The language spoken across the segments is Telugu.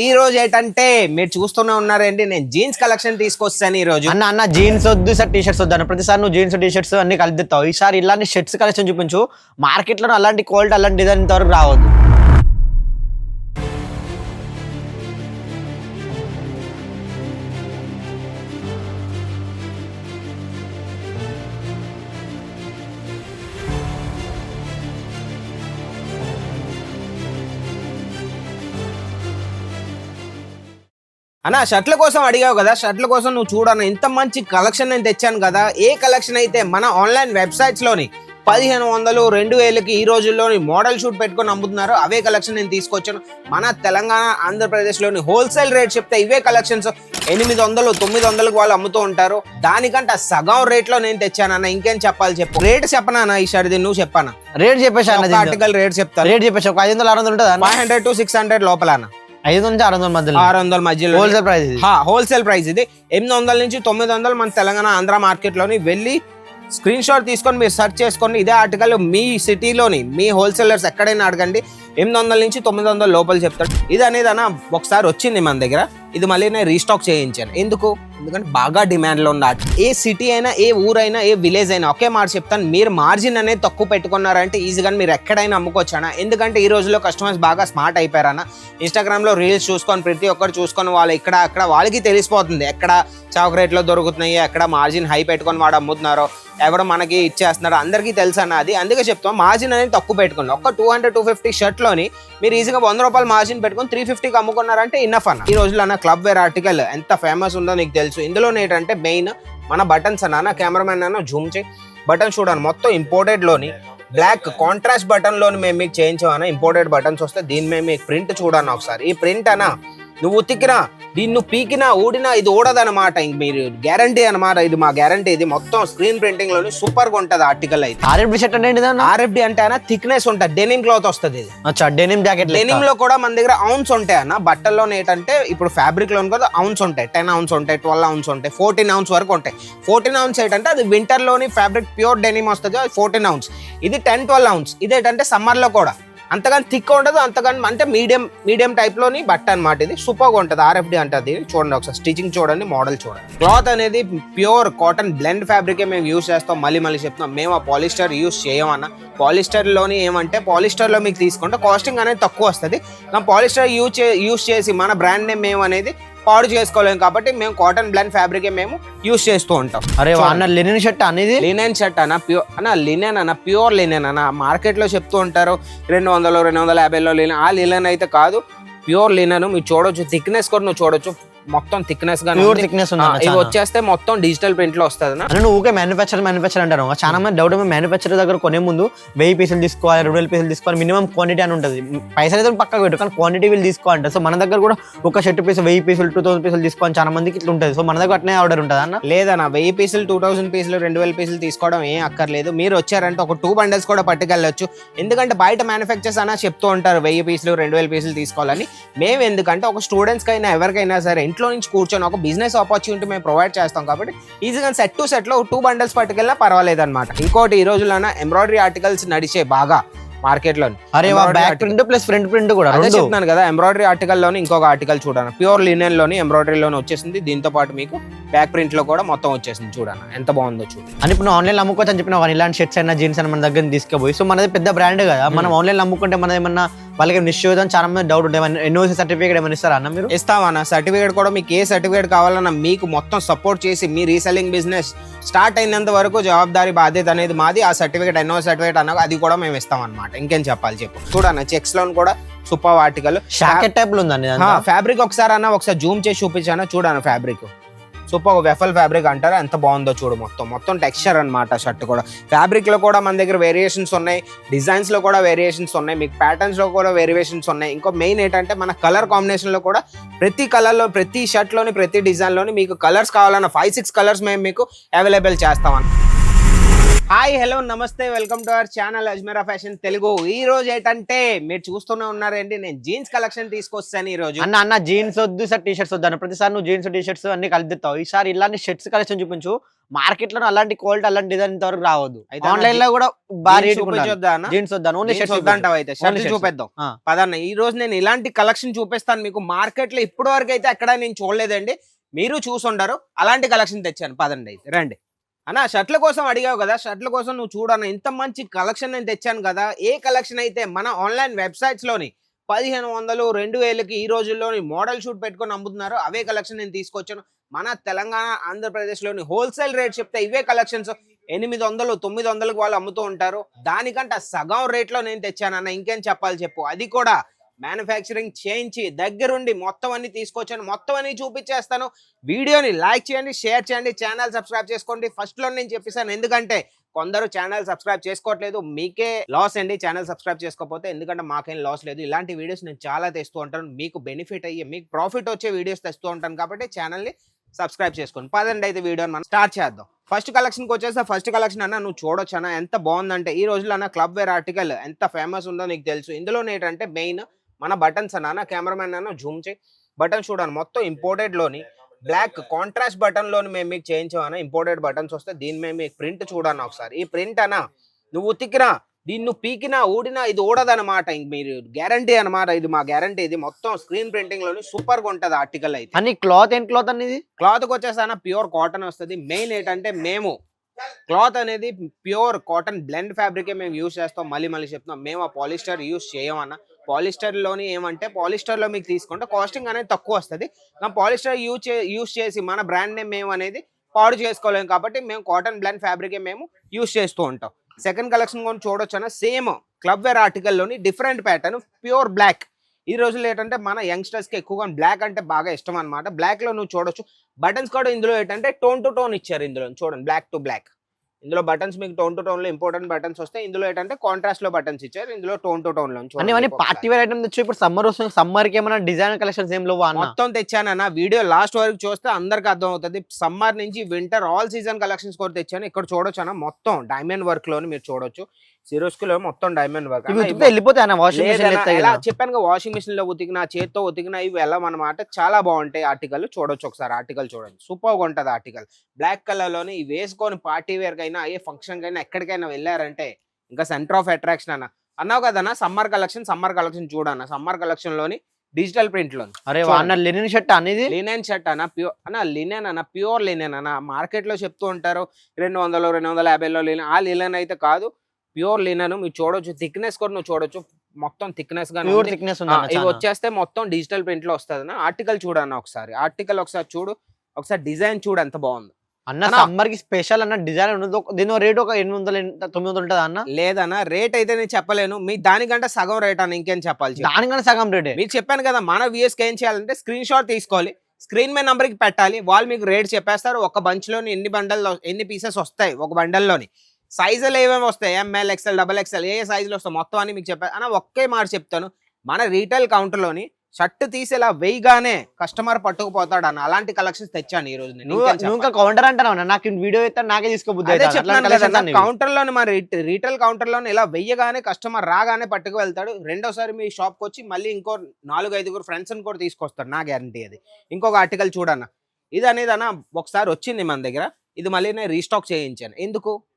ఈ రోజు ఏంటంటే మీరు చూస్తూనే ఉన్నారండి, నేను జీన్స్ కలెక్షన్ తీసుకొస్తాను ఈ రోజు. అన్న జీన్స్ వద్దు సార్, టీ షర్ట్స్ వద్దు అన్న. ప్రతిసారి నువ్వు జీన్స్ టీ షర్ట్స్ అన్ని కలిదిస్తావు. ఈసారి ఇలాంటి షర్ట్స్ కలెక్షన్ చూపించు. మార్కెట్ లో అలాంటి క్వాలిటీ అలాంటి డిజైన్ ఇంతవరకు రావద్దు. అన్న షర్ట్ల కోసం అడిగావు కదా, షర్ట్ల కోసం నువ్వు చూడన్న ఇంత మంచి కలెక్షన్ నేను తెచ్చాను కదా. ఏ కలెక్షన్ అయితే మన ఆన్లైన్ వెబ్సైట్స్ లోని 1500, 2000కి ఈ రోజుల్లోని మోడల్ షూట్ పెట్టుకొని అమ్ముతున్నారు. అవే కలెక్షన్ నేను తీసుకొచ్చాను. మన తెలంగాణ ఆంధ్రప్రదేశ్ లోని హోల్సేల్ రేట్ చెప్తే ఇవే కలెక్షన్స్ 800, 900కి వాళ్ళు అమ్ముతూ ఉంటారు. దానికంటే సగం రేట్ లో నేను తెచ్చానన్న. ఇంకేం చెప్పాలి చెప్పు. రేట్ చెప్పనా ఈ షర్ట్ది? నువ్వు చెప్పానా? రేట్ చెప్పేసి ఆర్టికల్ రేట్ చెప్తాను. రేట్ చెప్పేసి 500, 600 ఉంటుంది. 500 to 600 లోపల. 500 నుంచి 600 మధ్యలో. 600 మధ్యలో హోల్సేల్ ప్రైస్. హోల్సేల్ ప్రైస్ ఇది. 800 నుంచి 900 మన తెలంగాణ ఆంధ్ర మార్కెట్ లోని వెళ్ళి స్క్రీన్ షాట్ తీసుకొని మీరు సెర్చ్ చేసుకోండి. ఇదే ఆర్టికల్ మీ సిటీలోని మీ హోల్సేలర్స్ ఎక్కడైనా అడగండి. 800 నుంచి 900 లోపల చెప్తాడు. ఇది అనేది అన్న ఒకసారి వచ్చింది మన దగ్గర. ఇది మళ్ళీ నేను రీస్టాక్ చేయించాను. ఎందుకంటే బాగా డిమాండ్లో ఉన్న ఆర్ట్. ఏ సిటీ అయినా, ఏ ఊరైనా, ఏ విలేజ్ అయినా ఒకే మాట చెప్తాను, మీరు మార్జిన్ అనేది తక్కువ పెట్టుకున్నారంటే ఈజీగా మీరు ఎక్కడైనా అమ్ముకోవచ్చానా. ఎందుకంటే ఈ రోజుల్లో కస్టమర్స్ బాగా స్మార్ట్ అయిపోయారన్న. ఇన్స్టాగ్రామ్లో రీల్స్ చూసుకొని ప్రతి ఒక్కరు చూసుకొని వాళ్ళు ఇక్కడ అక్కడ వాళ్ళకి తెలిసిపోతుంది ఎక్కడ చౌక రేట్లో దొరుకుతున్నాయి, ఎక్కడ మార్జిన్ హై పెట్టుకొని వాడు అమ్ముతున్నారో, ఎవడో మనకి ఇచ్చేస్తున్నారో అందరికీ తెలుసు అన్న. అది అందుకే చెప్తాం మార్జిన్ అనేది తక్కువ పెట్టుకోండి. ఒక్క 200, 250 షర్ట్లోని మీరు ఈజీగా 100 రూపాయలు మార్జిన్ పెట్టుకొని 350కి అమ్ముకున్నారంటే ఇన్నఫ్ అన్న. ఈ రోజుల్లో అన్న క్లబ్ వేర్ ఆర్టికల్ ఎంత ఫేమస్ ఉందో నీకు తెలుసు. ఇందులో ఏంటంటే మెయిన్ మన బటన్స్ అన్న. కెమెరామెన్ అన్న జూమ్ చేయి. బటన్స్ చూడండి, మొత్తం ఇంపోర్టెడ్లోని బ్లాక్ కాంట్రాస్ట్ బటన్ లోని మేము మీకు చేయించామన్నా. ఇంపోర్టెడ్ బటన్స్ వస్తే దీని మేము మీకు ప్రింట్ చూడన్న ఒకసారి. ఈ ప్రింట్ అన్న నువ్వు ఉతికినా, దీన్ని నువ్వు పీకినా, ఊడినా ఇది ఊడదనమాట. ఇంక మీరు గ్యారంటీ అనమాట. ఇది మా గ్యారంటీ. ఇది మొత్తం స్క్రీన్ ప్రింటింగ్ లోని సూపర్ గా ఉంటది ఆర్టికల్. అయితే ఆర్ఎఫ్డి షర్ట్ అంటే ఆర్ఎఫ్డి అంటే అన్న థిక్నెస్ ఉంటుంది. డెనిమ్ క్లాత్ వస్తుంది ఇది. Denim jacket. డెనిమ్ లో కూడా మన దగ్గర ఔన్స్ ఉంటాయి అన్న. బట్టల్లో ఏంటంటే ఇప్పుడు ఫ్యాబ్రిక్ లో కూడా ఔన్స్ ఉంటాయి. 10 ounce ఉంటాయి, 12 ounce ఉంటాయి, 14 ounce వరకు ఉంటాయి. 14 ounce ఏంటంటే అది వింటర్ లోని ఫ్యాబ్రిక్ ప్యూర్ డెనిమ్ వస్తుంది, 14 ounce. ఇది 10, 12 ounce. ఇదేంటంటే సమ్మర్ లో కూడా అంతగాని థిక్ ఉండదు, అంతగాని అంటే మీడియం టైప్ లోని బట్ట అనమాట. ఇది సూపర్ గా ఉంటుంది. ఆర్ఎఫ్డి అంటే చూడండి ఒకసారి. స్టిచింగ్ చూడండి, మోడల్ చూడండి. క్లాత్ అనేది ప్యూర్ కాటన్ బ్లెండ్ ఫ్యాబ్రికే మేము యూజ్ చేస్తాం. మళ్ళీ చెప్తున్నాం, మేము ఆ పాలిస్టర్ యూజ్ చేయమన్నా. పాలిస్టర్ లోని ఏమంటే పాలిస్టర్ లో మీకు తీసుకుంటే కాస్టింగ్ అనేది తక్కువ వస్తుంది. పాలిస్టర్ యూజ్ చేసి మన బ్రాండ్ నేమ్ మేము అనేది పాడు చేసుకోలేము కాబట్టి మేము కాటన్ బ్లెండ్ ఫ్యాబ్రిక్ మేము యూజ్ చేస్తూ ఉంటాం. అరే లినెన్ షర్ట్ అనేది. లినెన్ షర్ట్ అన్న, ప్యూర్ అన్న. లినెన్ అన్న, ప్యూర్ లినెన్ అన్న. మార్కెట్ లో చెప్తూ ఉంటారు 200, 250లో లినెన్. ఆ లినెన్ అయితే కాదు, ప్యూర్ లినెన్. మీరు చూడొచ్చు, థిక్నెస్ కూడా నువ్వు చూడొచ్చు. మొత్తం థిక్నెస్ గా ఇది వచ్చేస్తే మొత్తం డిజిటల్ ప్రింట్ లో వస్తుంది. నువ్వు ఊకే మ్యానుఫ్యాక్చర్ అంటారు. చాలా మంది డౌట్, మ్యానుఫ్యాక్చర్ దగ్గర కొనే ముందు 1000 పీసులు తీసుకోవాలి, 2000 పీసులు తీసుకోవాలి, మినిమం క్వాంటిటీ అని ఉంటుంది. పైసలు అయితే పక్కకు పెట్టు, కానీ క్వాంటిటీ వీళ్ళు తీసుకోవాలంటే. సో మన దగ్గర కూడా ఒక షర్ట్ పీస్ 1000 పీసులు, 2000 పీసులు తీసుకోవాలి. చాలా మందికి ఇట్లా ఉంటుంది. సో మన దగ్గర అట్నే ఆర్డర్ ఉంటుంది అన్న. లేదన్న, 1000 పీసులు, 2000 పీసులు, 2000 పీసులు తీసుకోవడం ఏం అక్కర్లేదు. మీరు వచ్చారంటే ఒక 2 bundles కూడా పట్టుకెళ్ళొచ్చు. ఎందుకంటే బయట మ్యానుఫ్యాక్చర్స్ అన్న చెప్తూ ఉంటారు 1000 పీసులు, 2000 పీసులు తీసుకోవాలని. మేము ఎందుకంటే ఒక స్టూడెంట్స్ కైనా ఎవరికైనా సరే ఇంట్లో నుంచి కూర్చొని ఒక బిజినెస్ ఆపర్చునిటీ మేము ప్రొవైడ్ చేస్తాం కాబట్టి ఈజీగా సెట్ టు సెట్ లో 2 bundles పట్టుకెళ్ళినా పర్వాలేదు అనమాట. ఇంకోటి ఈ రోజుల్లో ఎంబ్రాయిడరీ ఆర్టికల్స్ నడిచే బాగా మార్కెట్ లో. అరే back print plus front print కూడా చెప్తున్నాను కదా. ఎంబ్రాయిడరీ ఆర్టికల్ లోని ఇంకొక ఆర్టికల్ చూడండి, ప్యూర్ లినెన్ లోని ఎంబ్రాయిడరీ లోని వచ్చేసింది. దీంతో పాటు మీకు బ్యాక్ ప్రింట్ లో కూడా మొత్తం వచ్చేసింది. చూడండి ఎంత బాగుందో చూడండి. అని ఇప్పుడు ఆన్లైన్ అమ్ముకోవచ్చు అని చెప్పిన ఇలాంటి షర్ట్స్ అయినా జీన్స్ అయినా మన దగ్గర తీసుకుపోయి. సో మనది పెద్ద బ్రాండ్ కదా, మనం ఆన్లైన్ అమ్ముకుంటే మనది ఏమన్నా వాళ్ళకి నిశ్చయం చాలా మంది డౌట్ ఉంటాయి. ఎన్ఓసి సర్టిఫికేట్ ఏమైనా ఇస్తారా అన్న మీరు? ఇస్తామన్నా సర్టిఫికేట్ కూడా. మీకు ఏ సర్టిఫికేట్ కావాలన్నా మీకు మొత్తం సపోర్ట్ చేసి మీ రీసెల్లింగ్ బిజినెస్ స్టార్ట్ అయినంత వరకు జవాబారి బాధ్యత అనేది మాది. ఆ సర్టిఫికేట్ ఎన్ఓసి సర్టిఫికేట్ అన్నా అది కూడా మేము ఇస్తాం అనమాట. ఇంకేం చెప్పాలి చెప్పు. చూడన్న చెక్స్ లోన్ కూడా సూపర్ ఆర్టికల్. జాకెట్ టైప్ లో ఉందండి ఫ్యాబ్రిక్. ఒకసారి జూమ్ చేసి చూపించాను చూడన్న. ఫ్యాబ్రిక్ సూపర్ వెఫల్ ఫ్యాబ్రిక్ అంటారా, ఎంత బాగుందో చూడు. మొత్తం టెక్స్చర్ అనమాట. షర్ట్ కూడా ఫ్యాబ్రిక్ లో కూడా మన దగ్గర వేరియేషన్స్ ఉన్నాయి, డిజైన్స్ లో కూడా వేరియేషన్స్ ఉన్నాయి, మీకు ప్యాటర్న్స్ లో కూడా వేరియేషన్స్ ఉన్నాయి. ఇంకో మెయిన్ ఏంటంటే మన కలర్ కాంబినేషన్ లో కూడా ప్రతి కలర్ లో, ప్రతి షర్ట్ లోని, ప్రతి డిజైన్ లోని మీకు కలర్స్ కావాలన్న 5-6 కలర్స్ మేము మీకు అవైలబుల్ చేస్తామన్న. హాయ్ హలో నమస్తే welcome to our channel Ajmeera fashion Telugu. ఈ రోజు ఏంటంటే మీరు చూస్తూనే ఉన్నారండి, నేను జీన్స్ కలెక్షన్ తీసుకొస్తాను ఈ రోజు. అన్న జీన్స్ వద్దు సార్, టీ షర్ట్స్ వద్దు అన్న. ప్రతిసారి నువ్వు జీన్స్ టీ షర్ట్స్ అన్ని కలిపిస్తావు. ఈసారి ఇలాంటి షర్ట్స్ కలెక్షన్ చూపించు. మార్కెట్ లో అలాంటి క్వాలిటీ అలాంటి డిజైన్ ఇంతవరకు రావద్దు. ఆన్లైన్ లో కూడా భారీ జీన్స్ వద్దాను, ఓన్లీ షర్ట్స్ వద్దంటావు. అయితే షర్ట్స్ చూపిద్దాం పదన్న. ఈ రోజు నేను ఇలాంటి కలెక్షన్ చూపిస్తాను మీకు. మార్కెట్ లో ఇప్పటి వరకు అయితే ఎక్కడ నేను చూడలేదండి, మీరు చూసుంటారు. అలాంటి కలెక్షన్ తెచ్చాను, పదండి అయితే రండి. అన్న షర్ట్ల కోసం అడిగావు కదా, షర్ట్ల కోసం నువ్వు చూడన్న ఇంత మంచి కలెక్షన్ నేను తెచ్చాను కదా. ఏ కలెక్షన్ అయితే మన ఆన్లైన్ వెబ్సైట్స్ లోని 1500 2000కి ఈ రోజుల్లోని మోడల్ షూట్ పెట్టుకొని అమ్ముతున్నారు, అవే కలెక్షన్ నేను తీసుకొచ్చాను. మన తెలంగాణ ఆంధ్రప్రదేశ్ లోని హోల్సేల్ రేట్ చెప్తే ఇవే కలెక్షన్స్ 800 900కి వాళ్ళు అమ్ముతూ ఉంటారు. దానికంటే సగం రేట్ లో నేను తెచ్చాను అన్న. ఇంకేం చెప్పాలి చెప్పు. అది కూడా మ్యానుఫ్యాక్చరింగ్ చేయించి దగ్గరుండి మొత్తం అన్ని తీసుకొచ్చాను, మొత్తం అన్ని చూపించేస్తాను. వీడియోని లైక్ చేయండి, షేర్ చేయండి, ఛానల్ సబ్స్క్రైబ్ చేసుకోండి. ఫస్ట్ లో నేను చెప్పేసాను, ఎందుకంటే కొందరు ఛానల్ సబ్స్క్రైబ్ చేసుకోవట్లేదు, మీకే లాస్ అండి ఛానల్ సబ్స్క్రైబ్ చేసుకోకపోతే. ఎందుకంటే మాకేం లాస్ లేదు, ఇలాంటి వీడియోస్ నేను చాలా తెస్తూ ఉంటాను, మీకు బెనిఫిట్ అయ్యి మీకు ప్రాఫిట్ వచ్చే వీడియోస్ తెస్తూ ఉంటాను. కాబట్టి ఛానల్ని సబ్స్క్రైబ్ చేసుకోండి. పదండి అయితే వీడియోని మనం స్టార్ట్ చేద్దాం. ఫస్ట్ కలెక్షన్కి వచ్చేస్తే, ఫస్ట్ కలెక్షన్ అన్న నువ్వు చూడొచ్చు అన్న, ఎంత బాగుందంటే ఈ రోజుల్లో అన్న క్లబ్ వేర్ ఆర్టికల్ ఎంత ఫేమస్ ఉందో నీకు తెలుసు. ఇందులో ఏంటంటే మెయిన్ మన బటన్స్ అన్న కెమెరామెన్ అన్న జూమ్ చేయి. బటన్స్ చూడండి, మొత్తం ఇంపోర్టెడ్ లోని బ్లాక్ కాంట్రాస్ట్ బటన్ లోని మేము మీకు చేయించామన్నా. ఇంపోర్టెడ్ బటన్స్ వస్తే దీని మేము మీకు ప్రింట్ చూడన్న ఒకసారి. ఈ ప్రింట్ అన్న నువ్వు ఉతికినా, దీన్ని నువ్వు పీకినా ఊడినా ఇది ఊడదనమాట. మీరు గ్యారంటీ అనమాట, ఇది మా గ్యారంటీ. ఇది మొత్తం స్క్రీన్ ప్రింటింగ్ లోని సూపర్ గా ఉంటది ఆర్టికల్ అయితే. అన్ని క్లాత్ ఏం క్లాత్ అనేది? క్లాత్ వచ్చేసాన ప్యూర్ కాటన్ వస్తుంది. మెయిన్ ఏంటంటే మేము క్లాత్ అనేది ప్యూర్ కాటన్ బ్లెండ్ ఫ్యాబ్రికే మేము యూజ్ చేస్తాం. మళ్ళీ చెప్తున్నాం, మేము ఆ పాలిస్టర్ యూజ్ చేయమన్నా. పాలిస్టర్ లోని ఏమంటే పాలిస్టర్ లో మీకు తీసుకుంటే కాస్టింగ్ అనేది తక్కువ వస్తుంది. పాలిస్టర్ యూజ్ చేసి మన బ్రాండ్ నేమ్ మేము అనేది పాడు చేసుకోలేము. కాబట్టి మేము కాటన్ బ్లెండ్ ఫ్యాబ్రికే మేము యూజ్ చేస్తూ ఉంటాం. సెకండ్ కలెక్షన్ కూడా చూడొచ్చు అన్న, సేమ్ క్లబ్ వేర్ ఆర్టికల్ లోని డిఫరెంట్ ప్యాటర్న్ ప్యూర్ బ్లాక్. ఈ రోజుల్లో ఏంటంటే మన యంగ్స్టర్స్ కి ఎక్కువగా బ్లాక్ అంటే బాగా ఇష్టం అనమాట. బ్లాక్ లో నువ్వు చూడొచ్చు. బటన్స్ కూడా ఇందులో ఏంటంటే టోన్ టు టోన్ ఇచ్చారు. ఇందులో చూడండి, బ్లాక్ టు బ్లాక్. ఇందులో బటన్స్ మీకు టోన్ టు టోన్ లో ఇంపార్టెంట్ బటన్స్ వస్తాయి. ఇందులో ఏంటంటే కాంట్రాస్ట్ లో బటన్స్ ఇచ్చారు. ఇందులో టోన్ టు టోన్ లో అన్ని పార్టీ వేర్ ఐటమ్ తెచ్చు. ఇప్పుడు సమ్మర్ వస్తుంది, సమ్మర్ కి ఏమైనా డిజైన్ కలెక్షన్స్ ఏం లేవు అన్న? మొత్తం తెచ్చానన్న. వీడియో లాస్ట్ వరకు చూస్తే అందరికి అర్థం అవుతుంది. సమ్మర్ నుంచి వింటర్ ఆల్ సీజన్ కలెక్షన్స్ కూడా తెచ్చాను. ఇక్కడ చూడొచ్చు అన్న, మొత్తం డైమండ్ వర్క్ లోని మీరు చూడొచ్చు. సిరోస్కి లో మొత్తం డైమండ్ వర్క్. వెళ్ళిపోతాయి చెప్పాను, వాషింగ్ మిషన్ లో ఉతికినా చేత్తో ఉతికినా ఇవి వెళ్ళమన్నమాట. చాలా బాగుంటాయి ఆర్టికల్. చూడొచ్చు ఒకసారి, ఆర్టికల్ చూడండి, సూపర్ గా ఉంటది ఆర్టికల్. బ్లాక్ కలర్ లోని ఇవి వేసుకొని పార్టీ వేర్ కైనా ఏ ఫంక్షన్ కైనా ఎక్కడికైనా వెళ్ళారంటే ఇంకా సెంటర్ ఆఫ్ అట్రాక్షన్ అన్న. అన్నావు కదన్నా సమ్మర్ కలెక్షన్ చూడన్న. సమ్మర్ కలెక్షన్ లోని డిజిటల్ ప్రింట్ లో లినెన్ షర్ట్ అనేది, లినెన్ షర్ట్ అన్న, ప్యూర్ అన్న లినెన్ అన్న, ప్యూర్ లినెన్ అన్న. మార్కెట్ లో చెప్తూ ఉంటారు 200 250లో లినెన్. ఆ లినెన్ అయితే కాదు, ప్యూర్ లినెన్. మీరు చూడొచ్చు, థిక్నెస్ కూడా నువ్వు చూడొచ్చు, మొత్తం థిక్నెస్ గా ఇవి వచ్చేస్తే మొత్తం డిజిటల్ ప్రింట్ లో వస్తుంది. ఆర్టికల్ చూడన్న ఒకసారి, ఆర్టికల్ ఒకసారి చూడు, ఒకసారి డిజైన్ చూడు ఎంత బాగుంది అన్న. సమ్మర్ కి స్పెషల్ అన్న డిజైన్ ఉండదు. దీని రేట్ ఒక 800 900 ఉంటది అన్న. లేదన్న, రేట్ అయితే నేను చెప్పలేను. మీ దానికంటే సగం రేట్ అన్న. ఇంకేం చెప్పాలి? దానికంటే సగం రేట్. మీకు చెప్పాను కదా, మన వ్యూస్ కి ఏం చేయాలంటే స్క్రీన్ షాట్ తీసుకోవాలి, స్క్రీన్ మీద నంబర్ కి పెట్టాలి. వాళ్ళు మీకు రేట్ చెప్పేస్తారు. ఒక బంచ్ లోని ఎన్ని పీసెస్ వస్తాయి ఒక బండల్ లోని, సైజులు ఏమేమి వస్తాయి, ఎంఎల్ ఎక్స్ఎల్ XXL ఏ సైజులు వస్తాయి మొత్తం అని మీకు చెప్పాను అన్న. ఒకే మాట చెప్తాను, మన రీటైల్ కౌంటర్ లోని షర్ట్ తీసి ఇలా వేయగానే కస్టమర్ పట్టుకుపోతాడు అన్న. అలాంటి కలెక్షన్స్ తెచ్చాను ఈ రోజు. కౌంటర్ అంటాను, నాకు వీడియో అయితే నాకే తీసుకోబుద్ది. కౌంటర్ లోని మన రీటైల్ కౌంటర్ లోని ఇలా వెయ్యగానే కస్టమర్ రాగానే పట్టుకు వెళ్తాడు. రెండోసారి మీ షాప్ కి వచ్చి మళ్ళీ ఇంకో 4-5 ఫ్రెండ్స్ కూడా తీసుకొస్తాడు, నా గ్యారంటీ అది. ఇంకొక ఆర్టికల్ చూడన్న, ఇది అనేది అన్న ఒకసారి వచ్చింది మన దగ్గర, ఇది మళ్ళీ నేను రీస్టాక్ చేయించాను.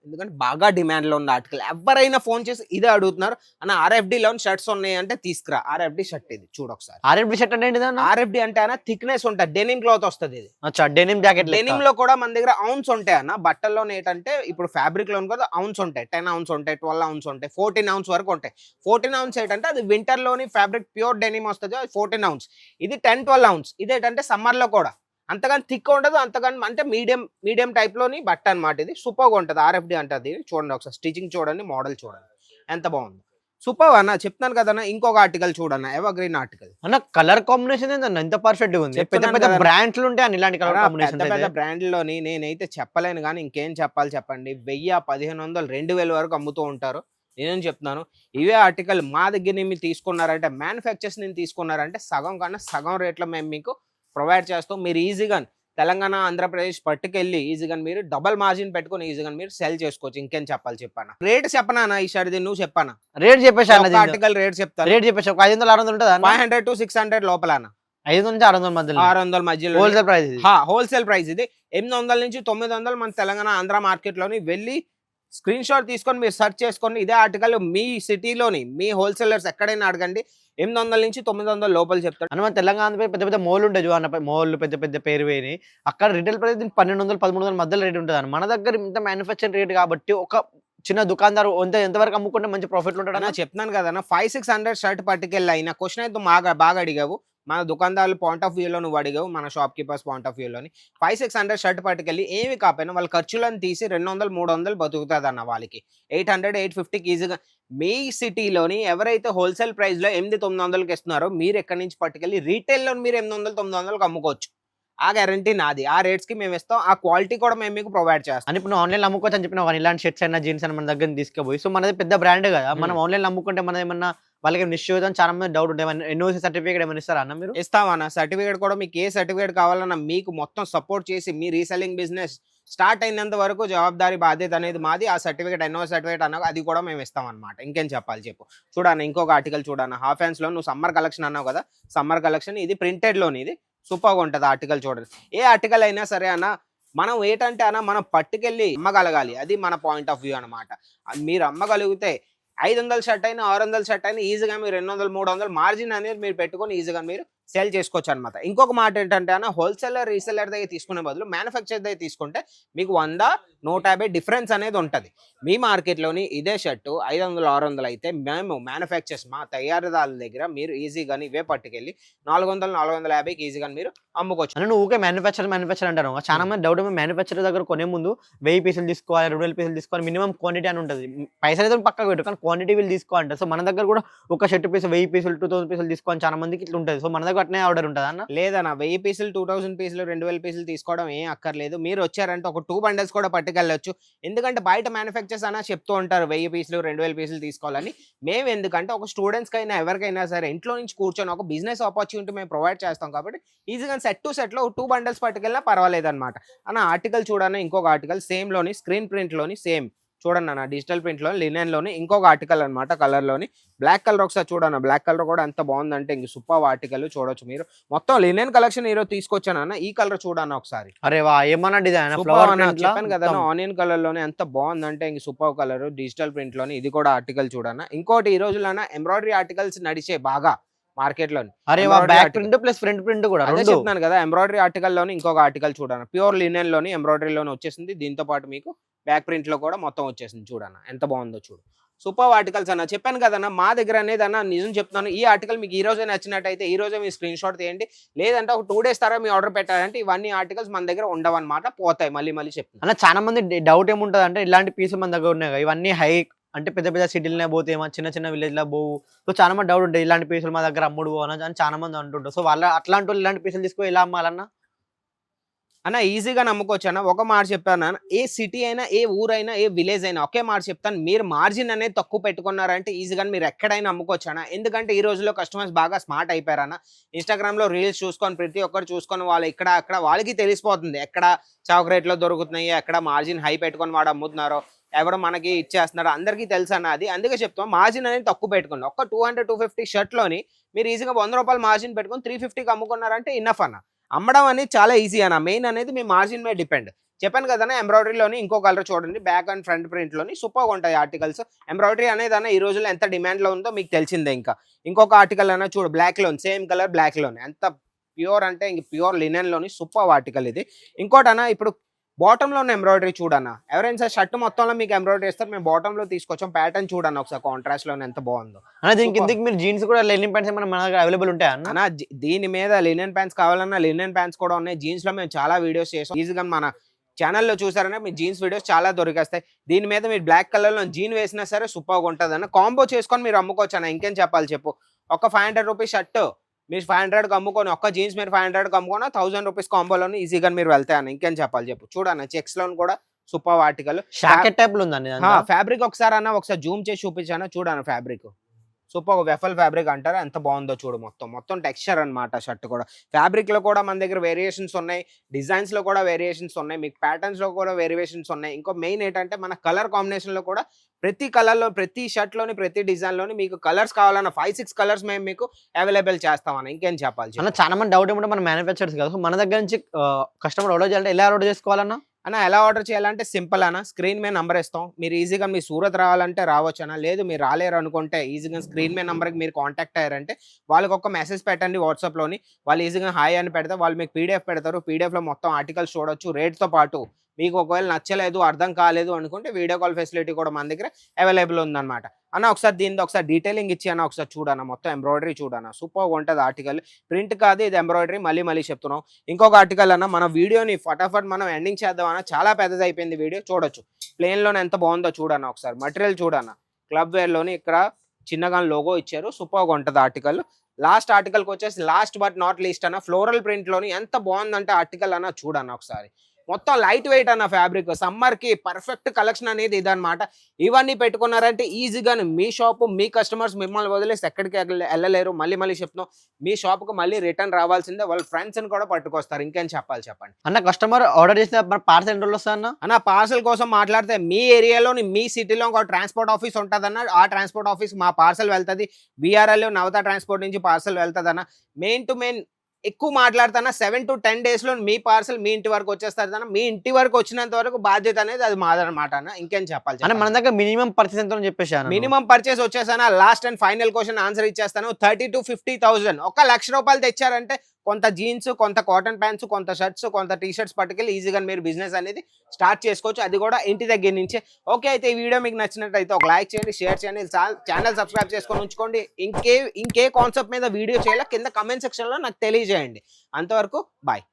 ఎందుకంటే బాగా డిమాండ్ లో ఉన్న ఆర్టికల్. ఎవరైనా ఫోన్ చేసి ఇదే అడుగుతున్నారు అన్న, RFD లో షర్ట్స్ ఉన్నాయి అంటే తీసుకురా. RFD షర్ట్ ఇది చూడు ఒకసారి. RFD షర్ట్ అంటే RFD అంటే అన్న థిక్నెస్ ఉంటుంది, డెనిమ్ క్లాత్ వస్తుంది ఇది. Denim jacket. డెనిమ్ లో కూడా మన దగ్గర ఔన్స్ ఉంటాయి అన్న. బట్టల్లో ఏంటంటే ఇప్పుడు ఫ్యాబ్రిక్ లో కూడా ఔన్స్ ఉంటాయి, 10 ounce ఉంటాయి, 12 ounce ఉంటాయి, 14 ounce వరకు ఉంటాయి. 14 ounce ఏంటంటే అది వింటర్ లోని ఫ్యాబ్రిక్ ప్యూర్ డెనిమ్ వస్తుంది, 14 ounce. ఇది 10-12 ounce. ఇదేంటంటే సమ్మర్ లో కూడా అంతగాని థిక్ ఉండదు, అంతగాని అంటే మీడియం టైప్ లోని బట్ట అనమాట. ఇది సూపర్ గా ఉంటుంది. RFD అంటది. చూడండి ఒకసారి, స్టిచింగ్ చూడండి, మోడల్ చూడండి ఎంత బాగుంది. సూపర్ అన్న, చెప్తాను కదన్నా. ఇంకొక ఆర్టికల్ చూడన్న, ఎవర్ గ్రీన్ ఆర్టికల్ అన్న. కలర్ కాంబినేషన్ ఏంటన్న ఎంత పర్ఫెక్ట్ గా ఉంది. పెద్ద బ్రాండ్లు ఉంటాయి ఇలాంటి కలర్ కాంబినేషన్. పెద్ద బ్రాండ్ లోని నేనైతే చెప్పలేను కానీ ఇంకేం చెప్పాలి చెప్పండి. 1000 1500 2000 వరకు అమ్ముతూ ఉంటారు. నేనేం చెప్తున్నాను, ఇవే ఆర్టికల్ మా దగ్గర మీరు తీసుకున్నారంటే, మ్యానుఫ్యాక్చర్స్ నేను తీసుకున్నారంటే సగం కన్నా సగం రేట్లో మేము మీకు ప్రొవైడ్ చేస్తాం. మీరు ఈజీగా తెలంగాణ ఆంధ్రప్రదేశ్ పట్టుకెళ్ళి ఈజీగా మీరు డబల్ మార్జిన్ పెట్టుకొని ఈజీగా మీరు సెల్ చేసుకోవచ్చు. ఇంకేం చెప్పాలి చెప్పాను. రేట్ చెప్పనా ఈ షర్ట్ది నువ్వు చెప్పానా? రేట్ చెప్పేసి ఆర్టికల్ రేట్ చెప్తాను. రేట్ చెప్పేసి ఒక 500 600 ఉంటుంది 500 to 600 లోపల 500 నుంచి 600 మధ్యలో 600 మధ్యలో హోల్సేల్ ప్రైస్. హోల్సేల్ ప్రైస్ ఇది 800 నుంచి 900 మన తెలంగాణ ఆంధ్ర మార్కెట్ లోని వెళ్ళి స్క్రీన్ షాట్ తీసుకొని మీరు సెర్చ్ చేసుకొని ఇదే ఆర్టికల్ మీ సిటీలోని మీ హోల్సేలర్స్ ఎక్కడైనా అడగండి. 800 నుంచి 900 లోపల చెప్తాడు. మన తెలంగాణ పెద్ద పెద్ద మోల్ ఉంటాయి చూడండి, మోల్ పెద్ద పెద్ద పేరు వేని అక్కడ రిటైల్ ప్రైస్ 1200 1300 మధ్యలో రేట్ ఉంటుంది అన్న. మన దగ్గర ఇంత మ్యానుఫ్యాక్చర్ రేట్ కాబట్టి ఒక చిన్న దుకాణదారు ఎంతవరకు అమ్ముకుంటే మంచి ప్రాఫిట్ ఉంటాడు చెప్తున్నాను కదా 500-600 షర్ట్ పట్టుకెళ్ళి అయినా క్వశ్చన్ అయితే బాగా అడిగావు. మన దుకాణదారుల పాయింట్ ఆఫ్ వ్యూలో నువ్వు అడిగావు, మన షాప్ కీపర్స్ పాయింట్ ఆఫ్ వ్యూలోని 500-600 షర్ట్ పట్టుకెళ్ళి ఏమి కాకపోయినా వాళ్ళ ఖర్చులను తీసి 200-300 బతుకుతుంది అన్న. వాళ్ళకి 800-850 ఈజీగా మీ సిటీలోని ఎవరైతే హోల్సేల్ ప్రైస్ లో 800-900కి ఇస్తున్నారో మీరు ఎక్కడి నుంచి పట్టుకెళ్ళి రీటైల్లో మీరు 800-900కి అమ్ముకోవచ్చు. ఆ గ్యారంటీ నాది. ఆ రేట్స్ కి మేము ఇస్తాం, ఆ క్వాలిటీ కూడా మేము మీకు ప్రొవైడ్ చేస్తాం. అని ఇప్పుడు ఆన్లైన్ అమ్ముకోవచ్చు అని చెప్పిన ఇలాంటి షర్ట్స్ అయినా జీన్స్ అయినా మన దగ్గర తీసుకుపోయి, సో మనది పెద్ద బ్రాండ్ కదా, మనం ఆన్లైన్ అమ్ముకుంటే మన ఏమన్నా వాళ్ళకి నిశ్చయం చాలా మంది డౌట్ ఉంటాయి. ఎన్ఓసి సర్టిఫికేట్ ఏమైనా ఇస్తారా అన్న మీరు? ఇస్తామన్న. సర్టిఫికేట్ కూడా మీకు ఏ సర్టిఫికేట్ కావాలన్నా మీకు మొత్తం సపోర్ట్ చేసి మీ రీసెల్లింగ్ బిజినెస్ స్టార్ట్ అయినంత వరకు జవాబారి బాధ్యత అనేది మాది. ఆ సర్టిఫికేట్ ఎన్ఓసి సర్టిఫికేట్ అన్నా అది కూడా మేము ఇస్తాం అనమాట. ఇంకేం చెప్పాలి చెప్పు. చూడన్న ఇంకొక ఆర్టికల్ చూడన్న, హాఫ్ హ్యాండ్స్ లో నువ్వు సమ్మర్ కలెక్షన్ అన్నావు కదా, సమ్మర్ కలెక్షన్ ఇది ప్రింటెడ్ లోని ఇది సూపర్గా ఉంటుంది ఆర్టికల్. చూడండి ఏ ఆర్టికల్ అయినా సరే అన్న మనం ఏంటంటే అన్న మనం పట్టుకెళ్ళి అమ్మగలగాలి, అది మన పాయింట్ ఆఫ్ వ్యూ అనమాట. మీరు అమ్మగలిగితే 500 షర్ట్ అయినా 600 షర్ట్ అయినా ఈజీగా మీరు 200-300 మార్జిన్ అనేది మీరు పెట్టుకొని ఈజీగా మీరు సెల్ చేసుకోవచ్చు అనమాట. ఇంకొక మాట ఏంటంటే అన్న హోల్సేలర్ రీసెలర్ దగ్గర తీసుకునే బదులు మ్యానుఫ్యాక్చర్ దగ్గర తీసుకుంటే మీకు 100-150 డిఫరెన్స్ అనేది ఉంటుంది. మీ మార్కెట్లోని ఇదే షర్టు 500-600 అయితే మేము మ్యానుఫ్యాక్చర్స్ మా తయారీదారుల దగ్గర మీరు ఈజీగా ఇవే పట్టుకెళ్ళి 400-450కి ఈజీగా మీరు అమ్ముకోవచ్చు. నువ్వు ఊకే మ్యానుఫ్యాక్చర్ అంటారు. చాలా మంది డౌట్ మ్యానుఫ్యాక్చర్ దగ్గర కొనే ముందు 1000 పీసులు తీసుకోవాలి, 2000 పీసులు తీసుకోవాలి, మినిమం క్వాంటిటీ అని ఉంటుంది. పైసలు అయితే పక్కకు పెట్టు కానీ క్వాంటిటీ వీళ్ళు తీసుకోవాలంటారు. సో మన దగ్గర కూడా ఒక షర్ట్ పీస్ 1000 పీసులు 2000 పీసులు తీసుకోవాలి చాలా మందికి ఇట్లా ఉంటుంది. సో మన దగ్గర అట్నే ఆర్డర్ ఉంటుంది అన్న? లేదన్న, 1000 పీసులు 2000 పీసులు 2000 పీసులు తీసుకోవడం ఏం అక్కర్లేదు. మీరు వచ్చారంటే ఒక 2 బండల్స్ కూడా పట్టుకెళ్ళొచ్చు. ఎందుకంటే బయట మ్యానుఫ్యాక్చర్స్ అన్న చెప్తూ ఉంటారు 1000 పీసులు 2000 పీసులు తీసుకోవాలని. మేము ఎందుకంటే ఒక స్టూడెంట్స్ కైనా ఎవరికైనా సరే ఇంట్లో నుంచి కూర్చొని ఒక బిజినెస్ ఆపర్చునిటీ మేము ప్రొవైడ్ చేస్తాం కాబట్టి ఈజీగా సెట్ టు సెట్ లో 2 బండల్స్ పట్టుకెళ్ళినా పర్వాలేదు అనమాట. అన్న ఆర్టికల్ చూడన్న ఇంకొక ఆర్టికల్ సేమ్ లోని స్క్రీన్ ప్రింట్ లోని సేమ్ చూడండి అన్న, డిజిటల్ ప్రింట్ లో లినెన్ లోని ఇంకొక ఆర్టికల్ అనమాట. కలర్ లోని బ్లాక్ కలర్ ఒకసారి చూడన్న, బ్లాక్ కలర్ కూడా ఎంత బాగుందంటే ఇంక సూపర్ ఆర్టికల్ చూడొచ్చు మీరు. మొత్తం లినెన్ కలెక్షన్ ఈరోజు తీసుకొచ్చాను అన్న. ఈ కలర్ చూడన్న ఒకసారి. అరే వా ఏమన్నా డిజైన్ చెప్పాను కదా ఆనియన్ కలర్ లోనే ఎంత బాగుందంటే ఇంక సూపర్ కలర్ డిజిటల్ ప్రింట్ లోని ఇది కూడా ఆర్టికల్ చూడన్న. ఇంకోటి ఈ రోజులన్నా ఎంబ్రాయిడరీ ఆర్టికల్స్ నడిచే బాగా మార్కెట్ లోని. అరే back print plus front print కూడా చెప్తున్నాను కదా. ఎంబ్రాయిడరీ ఆర్టికల్ లోని ఇంకొక ఆర్టికల్ చూడన్న, ప్యూర్ లినెన్ లోని ఎంబ్రాయిడరీ లోని వచ్చేసింది. దీంతో పాటు మీకు బ్యాక్ ప్రింట్ లో కూడా మొత్తం వచ్చేసింది. చూడన్న ఎంత బాగుందో చూడు. సూపర్ ఆర్టికల్స్ అన్న. చెప్పాను కదన్నా మా దగ్గర అనేది అన్న నిజం చెప్తున్నాను. ఈ ఆర్టికల్ మీకు ఈ రోజే నచ్చినట్టయితే ఈ రోజే మీ స్క్రీన్ షాట్ తీయండి. లేదంటే ఒక 2 days తర్వాత మీ ఆర్డర్ పెట్టాలంటే ఇవన్నీ ఆర్టికల్స్ మన దగ్గర ఉండవన్నమాట, పోతాయి. మళ్ళీ చెప్తాను అన్న. చాలా మంది డౌట్ ఏముంటుంది అంటే ఇలాంటి పీసులు మన దగ్గర ఉన్నాయి, ఇవన్నీ హై అంటే పెద్ద పెద్ద సిటీలనే పోతే చిన్న చిన్న విలేజ్ లో పోవు. సో చాలా మంది డౌట్ ఉంటుంది ఇలాంటి పీసులు మా దగ్గర అమ్ముడు అని చాలా మంది అంటుంటారు. సో వాళ్ళ అట్లాంటి వాళ్ళు ఇలాంటి పీసులు తీసుకొని ఎలా అమ్మాలన్నా అన్న? ఈజీగా నమ్ముకోవచ్చు అన్న. ఒక మాట చెప్పాను, ఏ సిటీ అయినా ఏ ఊరైనా ఏ విలేజ్ అయినా ఒకే మాట చెప్తాను, మీరు మార్జిన్ అనేది తక్కువ పెట్టుకున్నారంటే ఈజీగా మీరు ఎక్కడైనా అమ్ముకోవచ్చు అన్న. ఎందుకంటే ఈ రోజుల్లో కస్టమర్స్ బాగా స్మార్ట్ అయిపోయారన్న. ఇన్స్టాగ్రామ్ లో రీల్స్ చూసుకొని ప్రతి ఒక్కరు చూసుకొని వాళ్ళు ఇక్కడ అక్కడ వాళ్ళకి తెలిసిపోతుంది ఎక్కడ చౌక రేట్లో దొరుకుతున్నాయి, ఎక్కడ మార్జిన్ హై పెట్టుకొని వాడు అమ్ముతున్నారో, ఎవడో మనకి ఇచ్చేస్తున్నాడు, అందరికీ తెలుసు అన్న. అది అందుకే చెప్తాం మార్జిన్ అనేది తక్కువ పెట్టుకోండి. ఒక్క 200-250 షర్ట్ లోని మీరు ఈజీగా 100 రూపాయలు మార్జిన్ పెట్టుకొని 350కి అమ్ముకున్నారంటే ఇన్నఫ్ అన్న. అమ్మడం అనేది చాలా ఈజీ అన్న. మెయిన్ అనేది మీ మార్జిన్ మీద డిపెండ్. చెప్పాను కదన్నా ఎంబ్రాయిడరీలోని ఇంకో కలర్ చూడండి, బ్యాక్ అండ్ ఫ్రంట్ ప్రింట్ లోని సూపర్గా ఉంటాయి ఆర్టికల్స్. ఎంబ్రాయిడరీ అనేది అన్న ఈ రోజుల్లో ఎంత డిమాండ్ లో ఉందో మీకు తెలిసిందే. ఇంకా ఇంకొక ఆర్టికల్ అన్న చూడు, బ్లాక్ లోని సేమ్ కలర్ బ్లాక్ లోని ఎంత ప్యూర్ అంటే ఇంక ప్యూర్ లినెన్ లోని సూపర్ ఆర్టికల్ ఇది. ఇంకోటి అన్న ఇప్పుడు బాటమ్ లో ఉన్న ఎంబ్రాయిడరీ చూడన్న. ఎవరైనా సార్ షర్ట్ మొత్తంలో మీకు ఎంబ్రాయిడరీ ఇస్తారు, మేము బాటమ్ లో తీసుకొచ్చాం. ప్యాటర్న్ చూడన్న ఒకసారి కాంట్రాస్ట్ లో ఎంత బాగుందో. దీనికి మీరు జీన్స్ కూడా లెనిన్ ప్యాంట్స్ మన దగ్గర అవైలబుల్ ఉంటాయి అన్న? దీని మీద లినెన్ ప్యాంట్స్ కావాలన్నా లినెన్ ప్యాంట్స్ కూడా ఉన్నాయి. జీన్స్ లో మేము చాలా వీడియోస్ చేసాం. ఈజీగా మన ఛానల్లో చూసారంటే మీ జీన్స్ వీడియోస్ చాలా దొరికేస్తాయి. దీని మీద మీరు బ్లాక్ కలర్ లో జీన్ వేసినా సరే సూపర్గా ఉంటుంది అన్న. కాంబో చేసుకొని మీరు అమ్ముకోవచ్చు అన్న. ఇంకేం చెప్పాలి చెప్పు. ఒక 500 రూపీస్ షర్ట్ మీరు 500కి అమ్ముకొని, ఒక్క జీన్స్ మీరు 500కి అమ్ముకొని 1000 రూపీస్ కాంబోలో ఈజీగా మీరు వెళ్తాయి అన్న. ఇంకేం చెప్పాలి చెప్పు. చూడన్న చెక్స్ లో కూడా సూపర్ ఆర్టికల్. షాకెట్ టైప్ లో ఉందండి ఫ్యాబ్రిక్ ఒకసారి అన్న ఒకసారి జూమ్ చేసి చూపించాను చూడన్న. ఫ్యాబ్రిక్ సూపర్ వెఫల్ ఫ్యాబ్రిక్ అంటారు, ఎంత బాగుందో చూడు. మొత్తం టెక్స్చర్ అన్నమాట. షర్ట్ కూడా ఫ్యాబ్రిక్ లో కూడా మన దగ్గర వేరియేషన్స్ ఉన్నాయి, డిజైన్స్ లో కూడా వేరియేషన్స్ ఉన్నాయి, మీకు ప్యాటర్న్స్ లో కూడా వేరియేషన్స్ ఉన్నాయి. ఇంకో మెయిన్ ఏంటంటే మన కలర్ కాంబినేషన్ లో కూడా ప్రతి కలర్ లో, ప్రతి షర్ట్ లోని, ప్రతి డిజైన్ లోని మీకు కలర్స్ కావాలన్న 5-6 కలర్స్ మేము మీకు అవైలబుల్ చేస్తామని. ఇంకేం చెప్పాలి అన్న చాలా మంది డౌట్ ఏమంటే మన మ్యానుఫ్యాక్చర్స్ కదా, సో మన దగ్గర నుంచి కస్టమర్ ఆర్డర్ చేయాలంటే ఎలా ఆర్డర్ చేసుకోవాలన్నా? అన్న ఎలా ఆర్డర్ చేయాలంటే సింపుల్ అన్న, స్క్రీన్ మీద నంబర్ ఇస్తాం, మీరు ఈజీగా మీ సూరత్ రావాలంటే రావచ్చు అన్న, లేదు మీరు రాలేరు అనుకుంటే ఈజీగా స్క్రీన్ మీద నంబర్కి మీరు కాంటాక్ట్ అయ్యారంటే వాళ్ళకి ఒక మెసేజ్ పెట్టండి వాట్సాప్లోని, వాళ్ళు ఈజీగా హాయ్ అని పెడితే వాళ్ళు మీకు పీడిఎఫ్ పెడతారు. పీడిఎఫ్లో మొత్తం ఆర్టికల్స్ చూడొచ్చు, రేట్తో పాటు మీకు ఒకవేళ నచ్చలేదు, అర్థం కాలేదు అనుకుంటే వీడియో కాల్ ఫెసిలిటీ కూడా మన దగ్గర అవైలబుల్ ఉందన్నమాట. అన్న ఒకసారి దీని ఒకసారి డీటెయిలింగ్ ఇచ్చి అన్న ఒకసారి చూడన్న, మొత్తం ఎంబ్రాయిడరీ చూడన్న, సూపర్గా ఉంటుంది ఆర్టికల్. ప్రింట్ కాదు ఇది ఎంబ్రాయిడరీ, మళ్ళీ చెప్తున్నాం. ఇంకొక ఆర్టికల్ అన్న, మన వీడియోని ఫటాఫట్ మనం ఎండింగ్ చేద్దాం అన్న, చాలా పెద్దది అయిపోయింది వీడియో. చూడొచ్చు ప్లేన్లోనే ఎంత బాగుందో చూడన్న ఒకసారి. మటీరియల్ చూడన్న, క్లబ్ వేర్లోని ఇక్కడ చిన్నగా లోగో ఇచ్చారు, సూపర్గా ఉంటుంది ఆర్టికల్. లాస్ట్ ఆర్టికల్కి వచ్చేసి లాస్ట్ బట్ నాట్ లీస్ట్ అన్న, ఫ్లోరల్ ప్రింట్లోని ఎంత బాగుందంటే ఆర్టికల్ అన్న చూడన్న ఒకసారి. మొత్తం లైట్ వెయిట్ అన్న ఫ్యాబ్రిక్, సమ్మర్కి పర్ఫెక్ట్ కలెక్షన్ అనేది ఇదన్నమాట. ఇవన్నీ పెట్టుకున్నారంటే ఈజీగా మీ షాపు, మీ కస్టమర్స్ మిమ్మల్ని వదిలేసి ఎక్కడికి వెళ్ళలేరు. మళ్ళీ చెప్తున్నాం, మీ షాప్కి మళ్ళీ రిటర్న్ రావాల్సిందే, వాళ్ళ ఫ్రెండ్స్ని కూడా పట్టుకొస్తారు. ఇంకేం చెప్పాలి చెప్పండి అన్న. కస్టమర్ ఆర్డర్ చేసిన పార్సల్ ఎన్ని రోజులు వస్తుంది అన్న? పార్సల్ కోసం మాట్లాడితే మీ ఏరియాలోని, మీ సిటీలో ఒక ట్రాన్స్పోర్ట్ ఆఫీస్ ఉంటుందన్న, ఆ ట్రాన్స్పోర్ట్ ఆఫీస్ మా పార్సల్ వెళ్తుంది. బీఆర్ఎల్ నవత ట్రాన్స్పోర్ట్ నుంచి పార్సల్ వెళ్తుంది అన్న. మెయిన్ టు మెయిన్ ఎక్కువ మాట్లాడుతున్నా 7 to 10 days లో మీ పార్సల్ మీ ఇంటి వరకు వచ్చేస్తారు అన్న. మీ ఇంటి వరకు వచ్చినంత వరకు బాధ్యత అనేది అది మాదనమాట అన్న. ఇంకేం చెప్పాలి అన్న? మన దగ్గర మినిమం పర్చేస్ ఎంత చెప్పేసాను. మినిమం పర్చేస్ వచ్చేసానా, last and final question answer ఇచ్చేస్తాను. 30,000 to 50,000 1,00,000 తెచ్చారంటే కొంత జీన్స్, కొంత కాటన్ ప్యాంట్స్, కొంత షర్ట్స్, కొంత టీ షర్ట్స్ పట్టుకెళ్ళి ఈజీగా మీరు బిజినెస్ అనేది స్టార్ట్ చేసుకోవచ్చు, అది కూడా ఇంటి దగ్గర నుంచే. ఓకే, అయితే ఈ వీడియో మీకు నచ్చినట్టయితే ఒక లైక్ చేయండి, షేర్ చేయండి, ఛానల్ సబ్స్క్రైబ్ చేసుకొని ఉంచుకోండి. ఇంకే కాన్సెప్ట్ మీద వీడియో చేయాలో కింద కమెంట్ సెక్షన్లో నాకు తెలియజేయండి. అంతవరకు బాయ్.